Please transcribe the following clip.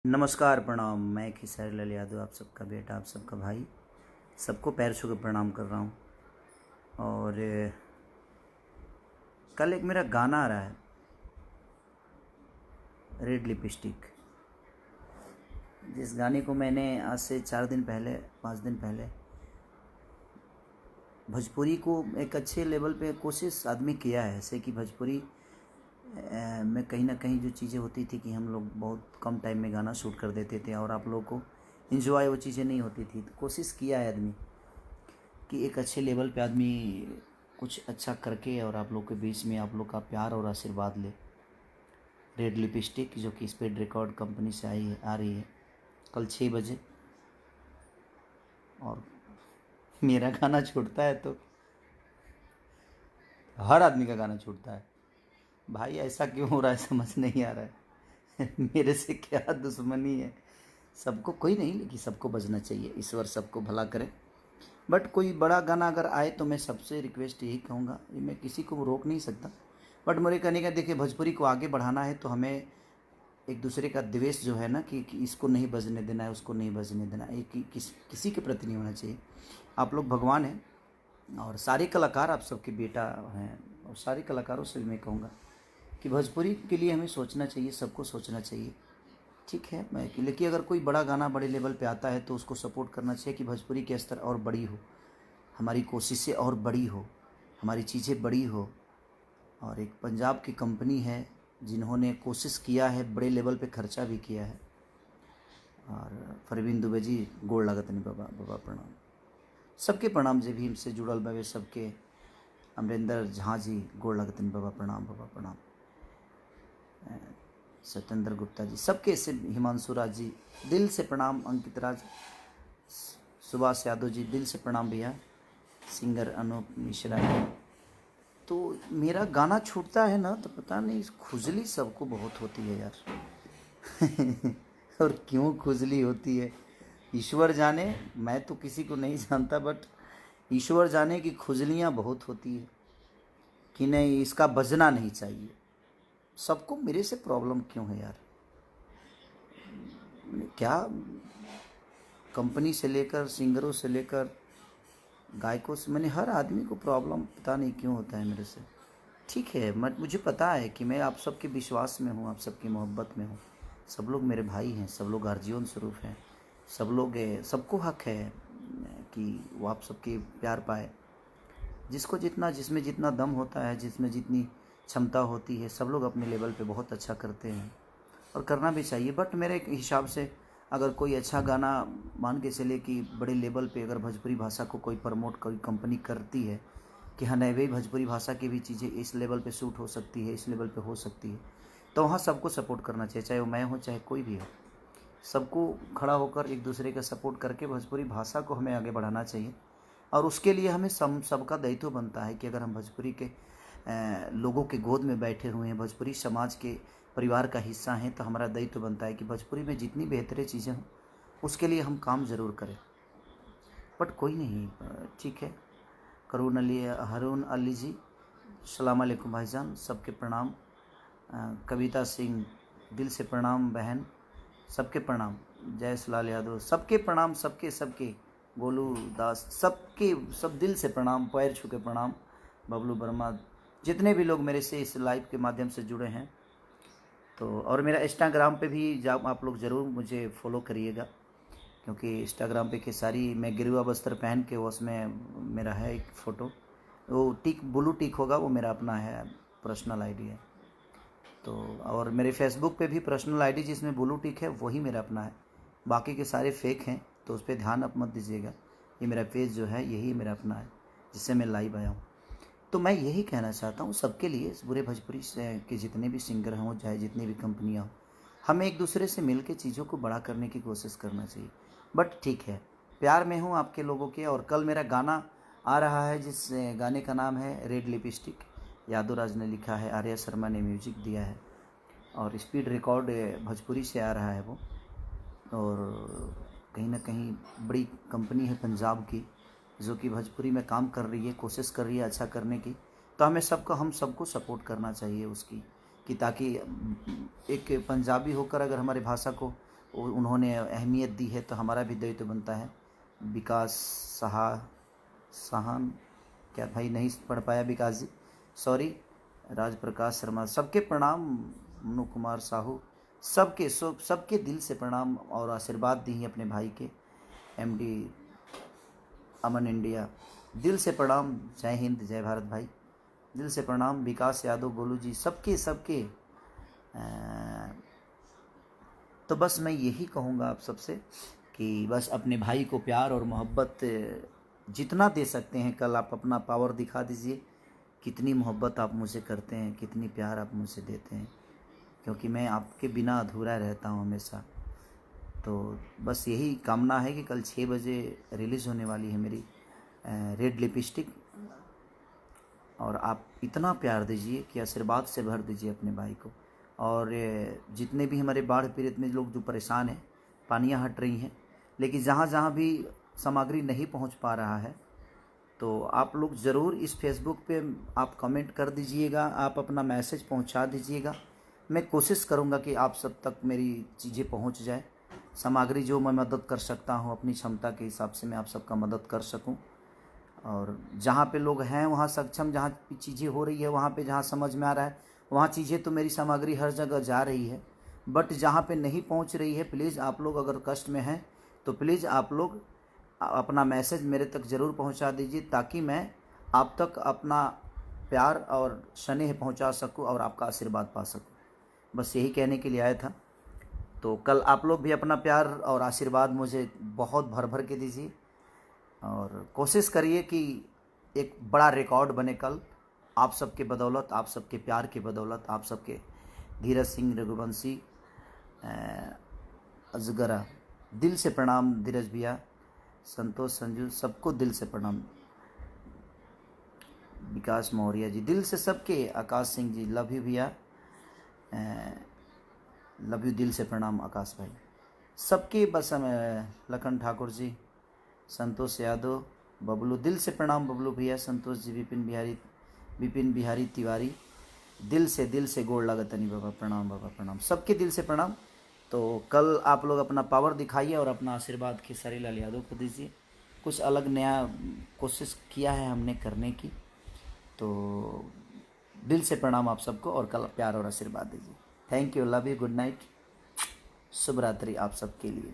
नमस्कार, प्रणाम। मैं खेसारी लाल यादव, आप सबका बेटा, आप सबका भाई, सबको पैर छू के प्रणाम कर रहा हूँ। और कल एक मेरा गाना आ रहा है, रेड लिपस्टिक, जिस गाने को मैंने आज से 5 दिन पहले भोजपुरी को एक अच्छे लेवल पे कोशिश आदमी किया है। ऐसे कि भोजपुरी में कहीं ना कहीं जो चीज़ें होती थी कि हम लोग बहुत कम टाइम में गाना शूट कर देते थे और आप लोगों को इन्जॉय वो चीज़ें नहीं होती थी, तो कोशिश किया है आदमी कि एक अच्छे लेवल पे आदमी कुछ अच्छा करके और आप लोग के बीच में आप लोग का प्यार और आशीर्वाद ले। रेड लिपस्टिक जो कि स्पीड रिकॉर्ड कंपनी से आ रही है कल 6 बजे। और मेरा गाना छूटता है तो हर आदमी का गाना छूटता है। भाई ऐसा क्यों हो रहा है समझ नहीं आ रहा है। मेरे से क्या दुश्मनी है? सबको कोई नहीं, लेकिन सबको बजना चाहिए, ईश्वर सबको भला करे। बट कोई बड़ा गाना अगर आए तो मैं सबसे रिक्वेस्ट यही कहूँगा, ये मैं किसी को रोक नहीं सकता, बट मेरे कहने का देखिए, भोजपुरी को आगे बढ़ाना है तो हमें एक दूसरे का द्वेष जो है ना कि इसको नहीं बजने देना है, उसको नहीं बजने देना है, किसी के प्रति नहीं होना चाहिए। आप लोग भगवान हैं और सारे कलाकार आप सबके बेटा हैं, और सारे कलाकारों से भी मैं कहूँगा कि भोजपुरी के लिए हमें सोचना चाहिए, सबको सोचना चाहिए। ठीक है, मैं लेकिन अगर कोई बड़ा गाना बड़े लेवल पे आता है तो उसको सपोर्ट करना चाहिए कि भोजपुरी के स्तर और बड़ी हो, हमारी कोशिशें और बड़ी हो, हमारी चीज़ें बड़ी हो। और एक पंजाब की कंपनी है जिन्होंने कोशिश किया है, बड़े लेवल पे खर्चा भी किया है। और परवीन दुबे जी गोड़ लागत नहीं बाबा, बाबा प्रणाम। सबके प्रणाम जे भी हमसे जुड़ल बाबे, सबके। अमरिंदर झा जी गोड़ लागत नहीं बाबा प्रणाम, बाबा प्रणाम। सत्येंद्र गुप्ता जी, सबके से, हिमांशु राज जी दिल से प्रणाम। अंकित राज, सुभाष यादव जी दिल से प्रणाम भैया। सिंगर अनूप मिश्रा जी। तो मेरा गाना छूटता है ना तो पता नहीं खुजली सबको बहुत होती है यार। और क्यों खुजली होती है ईश्वर जाने, मैं तो किसी को नहीं जानता, बट ईश्वर जाने की खुजलियाँ बहुत होती है कि नहीं इसका बजना नहीं चाहिए। सबको मेरे से प्रॉब्लम क्यों है यार? क्या कंपनी से लेकर सिंगरों से लेकर गायकों से, मैंने हर आदमी को प्रॉब्लम पता नहीं क्यों होता है मेरे से। ठीक है, मुझे पता है कि मैं आप सबके विश्वास में हूँ, आप सबकी मोहब्बत में हूँ। सब लोग मेरे भाई हैं, सब लोग अर्जुन स्वरूप हैं, सब लोग, सबको हक है कि वो आप सबके प्यार पाए। जिसको जितना, जिसमें जितना दम होता है, जिसमें जितनी क्षमता होती है, सब लोग अपने लेवल पे बहुत अच्छा करते हैं और करना भी चाहिए। बट मेरे हिसाब से अगर कोई अच्छा गाना मान के चले कि बड़े लेवल पे अगर भोजपुरी भाषा को कोई प्रमोट कोई कंपनी करती है कि हाँ नहीं भाई भोजपुरी भाषा की भी चीज़ें इस लेवल पे शूट हो सकती है, इस लेवल पे हो सकती है, तो वहाँ सबको सपोर्ट करना चाहिए, चाहे वो मैं हो चाहे कोई भी हो। सबको खड़ा होकर एक दूसरे का सपोर्ट करके भोजपुरी भाषा को हमें आगे बढ़ाना चाहिए। और उसके लिए हमें सबका दायित्व बनता है कि अगर हम भोजपुरी के लोगों के गोद में बैठे हुए हैं, भोजपुरी समाज के परिवार का हिस्सा हैं, तो हमारा दायित्व बनता है कि भोजपुरी में जितनी बेहतरीन चीज़ें हों उसके लिए हम काम ज़रूर करें। बट कोई नहीं, ठीक है। हारून अली जी, अस्सलाम वालेकुम भाईजान, सबके प्रणाम। कविता सिंह दिल से प्रणाम बहन, सबके प्रणाम। जय लाल यादव, सबके प्रणाम, सबके। गोलू दास, सबके सब दिल से प्रणाम, पैर छू के प्रणाम। बबलू वर्मा, जितने भी लोग मेरे से इस लाइव के माध्यम से जुड़े हैं, तो और मेरा इंस्टाग्राम पे भी आप लोग ज़रूर मुझे फॉलो करिएगा, क्योंकि इंस्टाग्राम पे सारी मैं गिरुआ बस्तर पहन के उसमें मेरा है एक फ़ोटो, वो टिक ब्लू टिक होगा, वो मेरा अपना है, पर्सनल आईडी है। तो और मेरे फेसबुक पे भी पर्सनल आईडी जिसमें ब्लू टिक है वही मेरा अपना है, बाकी के सारे फेक हैं, तो उस पर ध्यान आप मत दीजिएगा। ये मेरा पेज जो है यही मेरा अपना है जिससे मैं लाइव आया हूँ। तो मैं यही कहना चाहता हूँ सबके लिए, पूरे भोजपुरी से के जितने भी सिंगर हों, चाहे जितनी भी कंपनियाँ हों, हमें एक दूसरे से मिल के चीज़ों को बड़ा करने की कोशिश करना चाहिए। बट ठीक है, प्यार में हूँ आपके लोगों के। और कल मेरा गाना आ रहा है जिस गाने का नाम है रेड लिपस्टिक, यादव राज ने लिखा है, आर्या शर्मा ने म्यूजिक दिया है, और स्पीड रिकॉर्ड भोजपुरी से आ रहा है वो। और कहीं ना कहीं बड़ी कंपनी है पंजाब की जो कि भोजपुरी में काम कर रही है, कोशिश कर रही है अच्छा करने की। तो हम सबको सपोर्ट करना चाहिए उसकी, कि ताकि एक पंजाबी होकर अगर हमारी भाषा को उन्होंने अहमियत दी है, तो हमारा भी दायित्व बनता है। विकास साहन, क्या भाई नहीं पढ़ पाया विकास जी, सॉरी। राज प्रकाश शर्मा, सबके प्रणाम। मनु कुमार साहू, सबके दिल से प्रणाम और आशीर्वाद दी अपने भाई के। एमडी अमन इंडिया, दिल से प्रणाम। जय हिंद, जय भारत भाई, दिल से प्रणाम। विकास यादव, गोलू जी, सबके तो बस मैं यही कहूँगा आप सबसे कि बस अपने भाई को प्यार और मोहब्बत जितना दे सकते हैं, कल आप अपना पावर दिखा दीजिए, कितनी मोहब्बत आप मुझे करते हैं, कितनी प्यार आप मुझे देते हैं, क्योंकि मैं आपके बिना अधूरा रहता हूँ हमेशा। तो बस यही कामना है कि कल 6 बजे रिलीज़ होने वाली है मेरी रेड लिपस्टिक, और आप इतना प्यार दीजिए कि आशीर्वाद से भर दीजिए अपने भाई को। और जितने भी हमारे बाढ़ पीड़ित में लोग जो परेशान हैं, पानियाँ हट रही हैं, लेकिन जहाँ जहाँ भी सामग्री नहीं पहुँच पा रहा है, तो आप लोग ज़रूर इस फेसबुक पे आप कमेंट कर दीजिएगा, आप अपना मैसेज पहुँचा दीजिएगा। मैं कोशिश करूँगा कि आप सब तक मेरी चीज़ें पहुँच जाए। सामग्री जो मैं मदद कर सकता हूँ अपनी क्षमता के हिसाब से मैं आप सबका मदद कर सकूँ। और जहाँ पे लोग हैं वहाँ सक्षम, जहाँ चीज़ें हो रही है वहाँ पे, जहाँ समझ में आ रहा है वहाँ चीज़ें, तो मेरी सामग्री हर जगह जा रही है। बट जहाँ पे नहीं पहुँच रही है, प्लीज़ आप लोग अगर कष्ट में हैं तो प्लीज़ आप लोग अपना मैसेज मेरे तक ज़रूर पहुँचा दीजिए, ताकि मैं आप तक अपना प्यार और स्नेह पहुँचा सकूँ और आपका आशीर्वाद पा सकूँ। बस यही कहने के लिए आया था। तो कल आप लोग भी अपना प्यार और आशीर्वाद मुझे बहुत भर भर के दीजिए, और कोशिश करिए कि एक बड़ा रिकॉर्ड बने कल, आप सबके बदौलत, आप सबके प्यार की बदौलत, आप सबके। धीरज सिंह रघुवंशी, अजगरा, दिल से प्रणाम धीरज भैया। संतोष संजू, सबको दिल से प्रणाम। विकास मौर्य जी, दिल से सबके। आकाश सिंह जी, लव यू भैया, लव यू, दिल से प्रणाम आकाश भाई, सबके। बस लखन ठाकुर जी, संतोष यादव, बबलू, दिल से प्रणाम बबलू भैया। संतोष जी, विपिन बिहारी तिवारी, दिल से गोड़ लगतनी बाबा, प्रणाम बाबा, प्रणाम, सबके दिल से प्रणाम। तो कल आप लोग अपना पावर दिखाइए और अपना आशीर्वाद खेसारी लाल यादव को दीजिए। कुछ अलग नया कोशिश किया है हमने करने की, तो दिल से प्रणाम आप सबको, और कल प्यार और आशीर्वाद दीजिए। Thank you, love you, good night, शुभ रात्रि आप सबके लिए।